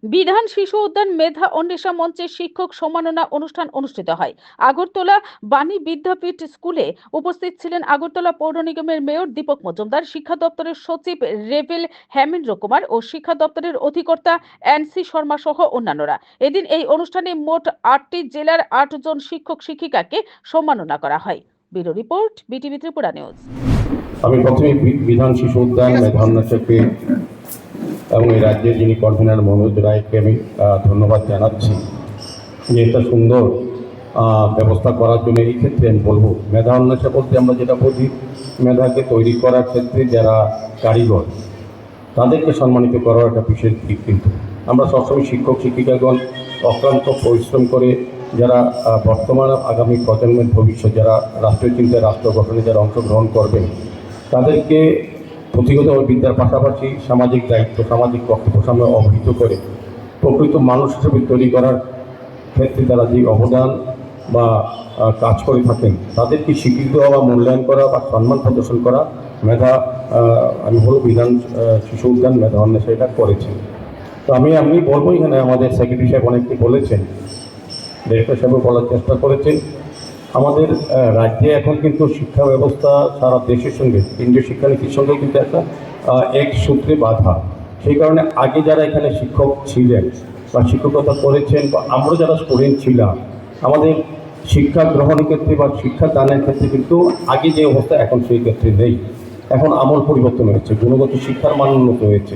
বিধান শিশু উদ্যান মেধা অন্বেষা মঞ্চের শিক্ষক সম্মাননা অনুষ্ঠান অনুষ্ঠিত হয়। আগরতলা বাণী বিদ্যাপীঠ স্কুলে উপস্থিত ছিলেন আগরতলা পৌর নিগমের মেয়র দীপক মজুমদার, শিক্ষা দপ্তরের সচিব রেবেল হেমেন্দ্র কুমার ও শিক্ষা দপ্তরের অধিকর্তা এনসি শর্মা সহ অন্যান্যরা। এদিন এই অনুষ্ঠানে মোট 8টি জেলার 8 জন শিক্ষক শিক্ষিকাকে সম্মাননা করা হয়। Bureau report, BTV Tripura news. আমি প্রথমে বিধান শিশু উদ্যান মেধা অন্বেষাকে এবং এই রাজ্যের যিনি কনভেনার মনোজ রায়কে আমি ধন্যবাদ জানাচ্ছি যে এটা সুন্দর ব্যবস্থা করার জন্য। এই ক্ষেত্রে আমি বলবো, মেধা অন্বেষা বলতে আমরা যেটা বুঝি, মেধাকে তৈরি করার ক্ষেত্রে যারা কারিগর তাদেরকে সম্মানিত করার একটা বিশেষ দিক। কিন্তু আমরা সবসময় শিক্ষক শিক্ষিকাগণ অক্লান্ত পরিশ্রম করে যারা বর্তমান আগামী প্রজন্মের ভবিষ্যৎ, যারা রাষ্ট্রীয় চিন্তায় রাষ্ট্র গঠনে যারা অংশগ্রহণ করবেন, তাদেরকে পুঁথিগত বিদ্যার পাশাপাশি সামাজিক দায়িত্ব, সামাজিক কর্তব্য সামনে অবহিত করে প্রকৃত মানুষ হিসেবে তৈরি করার ক্ষেত্রে তারা যে অবদান বা কাজ করে থাকেন তাদেরকে স্বীকৃতি দেওয়া বা মূল্যায়ন করা বা সম্মান প্রদর্শন করা মেধা আমি বলব বিধান শিশু উদ্যান মেধা অন্বেষা এটা করেছে। তো আমি বলবো, এখানে আমাদের সেক্রেটারি সাহেব অনেকটি বলেছেন, ডিরেক্টর সাহেবও বলার চেষ্টা করেছেন, আমাদের রাজ্যে এখন কিন্তু শিক্ষা ব্যবস্থা সারা দেশের সঙ্গে কেন্দ্রীয় শিক্ষানীতির সঙ্গে কিন্তু একটা এক সূত্রে বাঁধা। সেই কারণে আগে যারা এখানে শিক্ষক ছিলেন বা শিক্ষকতা করেছেন বা আমরা যারা স্টুডেন্ট ছিলাম, আমাদের শিক্ষা গ্রহণের ক্ষেত্রে বা শিক্ষা দানের ক্ষেত্রে কিন্তু আগে যে অবস্থা এখন সেই ক্ষেত্রে নেই। এখন আমূল পরিবর্তন হয়েছে, গুণগত শিক্ষার মান উন্নত হয়েছে।